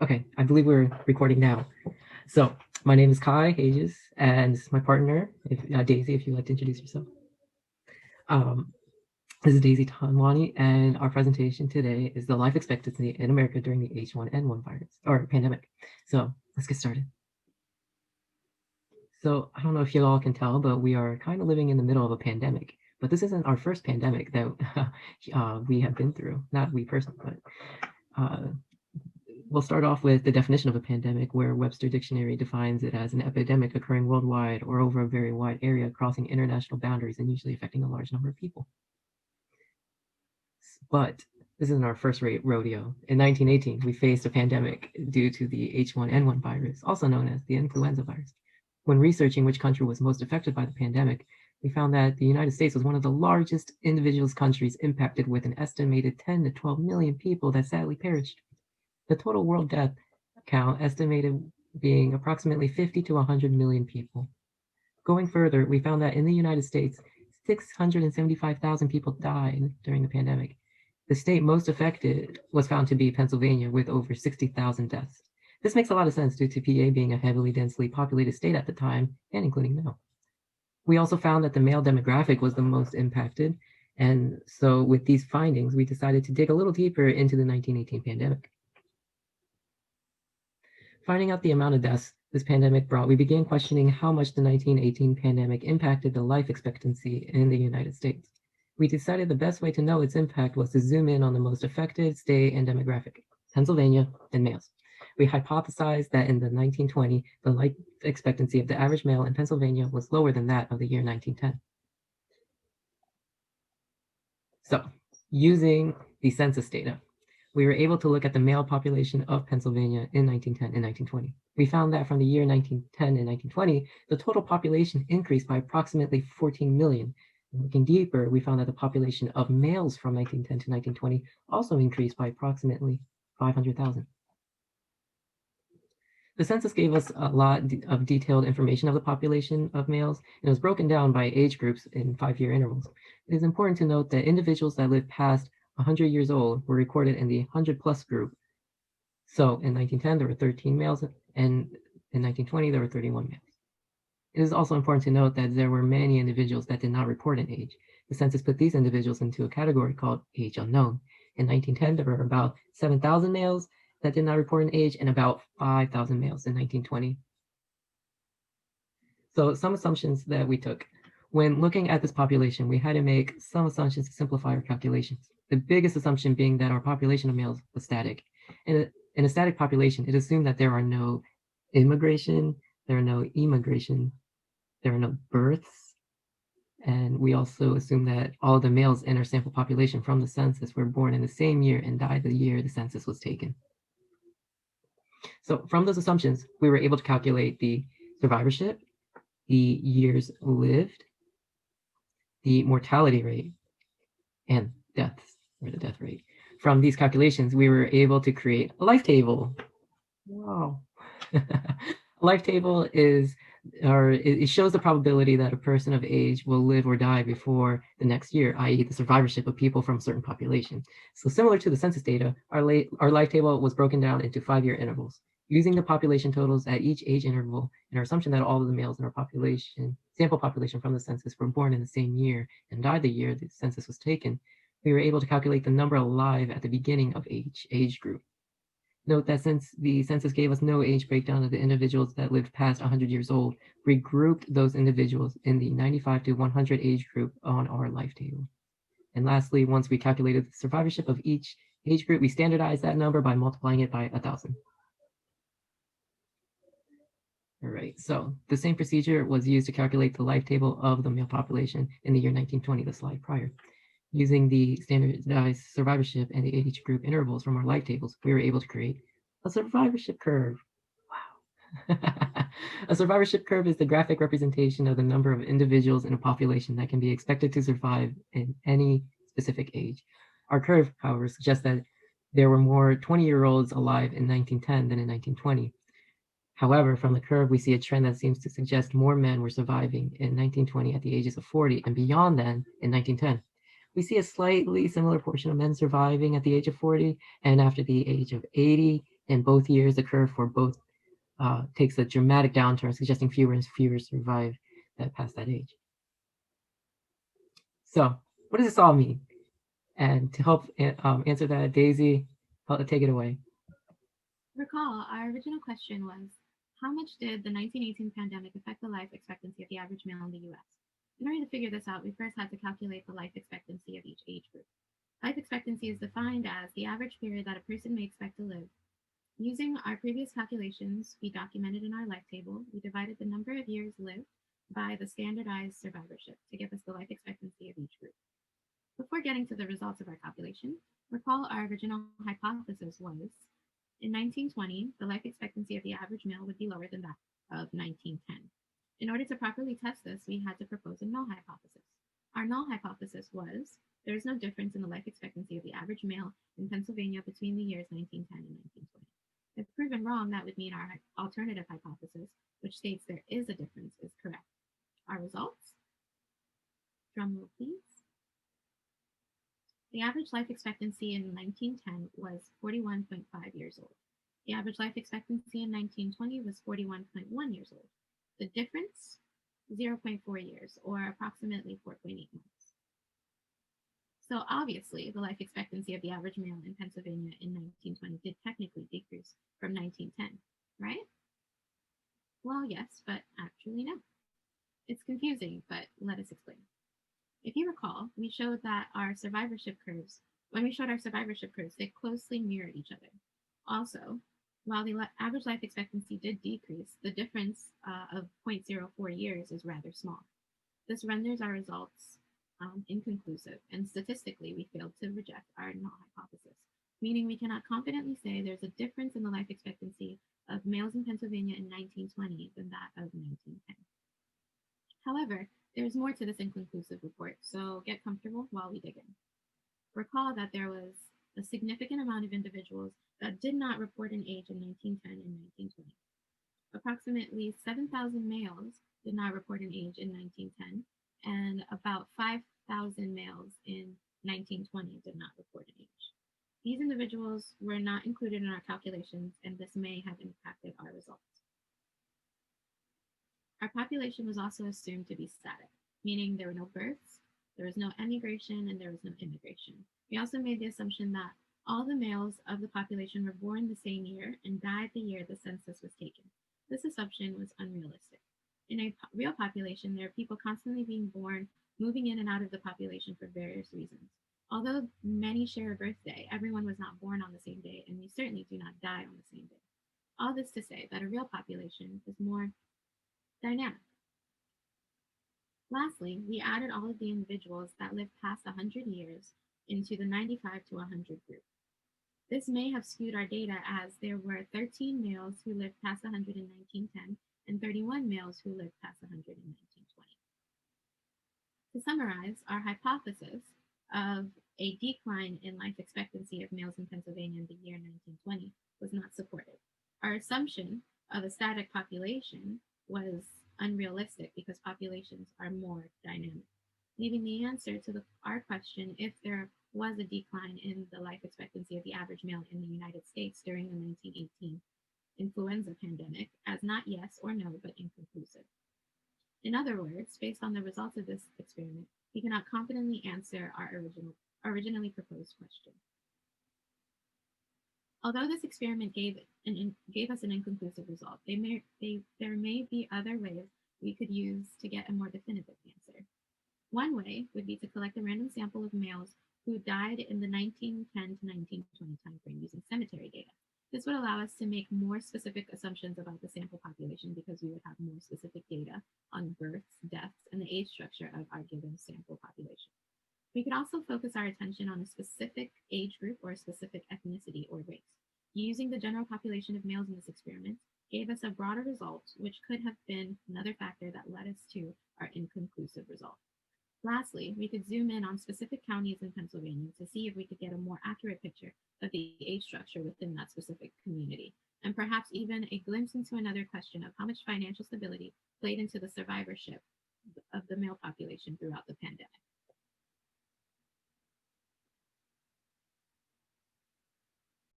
Okay, I believe we're recording now. So my name is Kai Hajos, and this is my partner, Daisy, if you'd like to introduce yourself. This is Daisy Tanwani, and our presentation today is the life expectancy in America during the H1N1 virus, or pandemic. So let's get started. So I don't know if you all can tell, but we are kind of living in the middle of a pandemic. But this isn't our first pandemic that we have been through. Not we personally, but we'll start off with the definition of a pandemic, where Webster Dictionary defines it as an epidemic occurring worldwide or over a very wide area, crossing international boundaries and usually affecting a large number of people. But this isn't our first rodeo. In 1918, we faced a pandemic due to the H1N1 virus, also known as the influenza virus. When researching which country was most affected by the pandemic, we found that the United States was one of the largest individual countries impacted, with an estimated 10 to 12 million people that sadly perished. The total world death count estimated being approximately 50 to 100 million people. Going further, we found that in the United States, 675,000 people died during the pandemic. The state most affected was found to be Pennsylvania, with over 60,000 deaths. This makes a lot of sense due to PA being a heavily densely populated state at the time, and including now. We also found that the male demographic was the most impacted, and so with these findings, we decided to dig a little deeper into the 1918 pandemic. Finding out the amount of deaths this pandemic brought, we began questioning how much the 1918 pandemic impacted the life expectancy in the United States. We decided the best way to know its impact was to zoom in on the most affected state and demographic, Pennsylvania and males. We hypothesized that in the 1920, the life expectancy of the average male in Pennsylvania was lower than that of the year 1910. So, using the census data, we were able to look at the male population of Pennsylvania in 1910 and 1920. We found that from the year 1910 and 1920, the total population increased by approximately 14 million. And looking deeper, we found that the population of males from 1910 to 1920 also increased by approximately 500,000. The census gave us a lot of detailed information of the population of males, and it was broken down by age groups in 5-year intervals. It is important to note that individuals that lived past 100 years old were recorded in the 100 plus group. So in 1910, there were 13 males, and in 1920, there were 31 males. It is also important to note that there were many individuals that did not report an age. The census put these individuals into a category called age unknown. In 1910, there were about 7,000 males that did not report an age and about 5,000 males in 1920. So some assumptions that we took. When looking at this population, we had to make some assumptions to simplify our calculations. The biggest assumption being that our population of males was static. In a static population, it assumed that there are no immigration, there are no emigration, there are no births, and we also assume that all the males in our sample population from the census were born in the same year and died the year the census was taken. So from those assumptions, we were able to calculate the survivorship, the years lived, the mortality rate, and deaths, or the death rate. From these calculations, we were able to create a life table. Wow. A life table is, or it shows the probability that a person of age will live or die before the next year, i.e. the survivorship of people from a certain population. So similar to the census data, our life table was broken down into 5-year intervals. Using the population totals at each age interval, and our assumption that all of the males in our population, sample population from the census, were born in the same year and died the year the census was taken, we were able to calculate the number alive at the beginning of each age group. Note that since the census gave us no age breakdown of the individuals that lived past 100 years old, we grouped those individuals in the 95 to 100 age group on our life table. And lastly, once we calculated the survivorship of each age group, we standardized that number by multiplying it by 1,000. All right, so the same procedure was used to calculate the life table of the male population in the year 1920, the slide prior. Using the standardized survivorship and the age group intervals from our life tables, we were able to create a survivorship curve. Wow. A survivorship curve is the graphic representation of the number of individuals in a population that can be expected to survive in any specific age. Our curve, however, suggests that there were more 20-year-olds alive in 1910 than in 1920. However, from the curve, we see a trend that seems to suggest more men were surviving in 1920 at the ages of 40 and beyond then in 1910. We see a slightly similar portion of men surviving at the age of 40 and after the age of 80 In both years, the curve for both takes a dramatic downturn, suggesting fewer and fewer survive that past that age. So, what does this all mean? And to help answer that, Daisy, take it away. Recall, our original question was, how much did the 1918 pandemic affect the life expectancy of the average male in the US? In order to figure this out, we first had to calculate the life expectancy of each age group. Life expectancy is defined as the average period that a person may expect to live. Using our previous calculations we documented in our life table, we divided the number of years lived by the standardized survivorship to give us the life expectancy of each group. Before getting to the results of our calculation, recall our original hypothesis was in 1920, the life expectancy of the average male would be lower than that of 1910. In order to properly test this, we had to propose a null hypothesis. Our null hypothesis was there is no difference in the life expectancy of the average male in Pennsylvania between the years 1910 and 1920. If proven wrong, that would mean our alternative hypothesis, which states there is a difference, is correct. Our results? Drum roll, please. The average life expectancy in 1910 was 41.5 years old. The average life expectancy in 1920 was 41.1 years old. The difference, 0.4 years, or approximately 4.8 months. So obviously, the life expectancy of the average male in Pennsylvania in 1920 did technically decrease from 1910, right? Well, yes, but actually no. It's confusing, but let us explain. If you recall, we showed that our survivorship curves, when we showed our survivorship curves, they closely mirror each other. Also, while the average life expectancy did decrease, the difference of 0.04 years is rather small. This renders our results inconclusive, and statistically, we failed to reject our null hypothesis, meaning we cannot confidently say there's a difference in the life expectancy of males in Pennsylvania in 1920 than that of 1910. However, there is more to this inconclusive report, so get comfortable while we dig in. Recall that there was a significant amount of individuals that did not report an age in 1910 and 1920. Approximately 7,000 males did not report an age in 1910, and about 5,000 males in 1920 did not report an age. These individuals were not included in our calculations, and this may have impacted our results. Our population was also assumed to be static, meaning there were no births, there was no emigration, and there was no immigration. We also made the assumption that all the males of the population were born the same year and died the year the census was taken. This assumption was unrealistic. In a real population, there are people constantly being born, moving in and out of the population for various reasons. Although many share a birthday, everyone was not born on the same day, and we certainly do not die on the same day. All this to say that a real population is more dynamic. Lastly, we added all of the individuals that lived past 100 years into the 95 to 100 group. This may have skewed our data as there were 13 males who lived past 100 in 1910 and 31 males who lived past 100 in 1920. To summarize, our hypothesis of a decline in life expectancy of males in Pennsylvania in the year 1920 was not supported. Our assumption of a static population was unrealistic because populations are more dynamic, leaving the answer to our question if there was a decline in the life expectancy of the average male in the United States during the 1918 influenza pandemic as not yes or no, but inconclusive. In other words, based on the results of this experiment, we cannot confidently answer our originally proposed question. Although this experiment gave us an inconclusive result, there may be other ways we could use to get a more definitive answer. One way would be to collect a random sample of males who died in the 1910 to 1920 timeframe using cemetery data. This would allow us to make more specific assumptions about the sample population because we would have more specific data on births, deaths, and the age structure of our given sample population. We could also focus our attention on a specific age group or a specific ethnicity or race. Using the general population of males in this experiment gave us a broader result, which could have been another factor that led us to our inconclusive result. Lastly, we could zoom in on specific counties in Pennsylvania to see if we could get a more accurate picture of the age structure within that specific community, and perhaps even a glimpse into another question of how much financial stability played into the survivorship of the male population throughout the pandemic.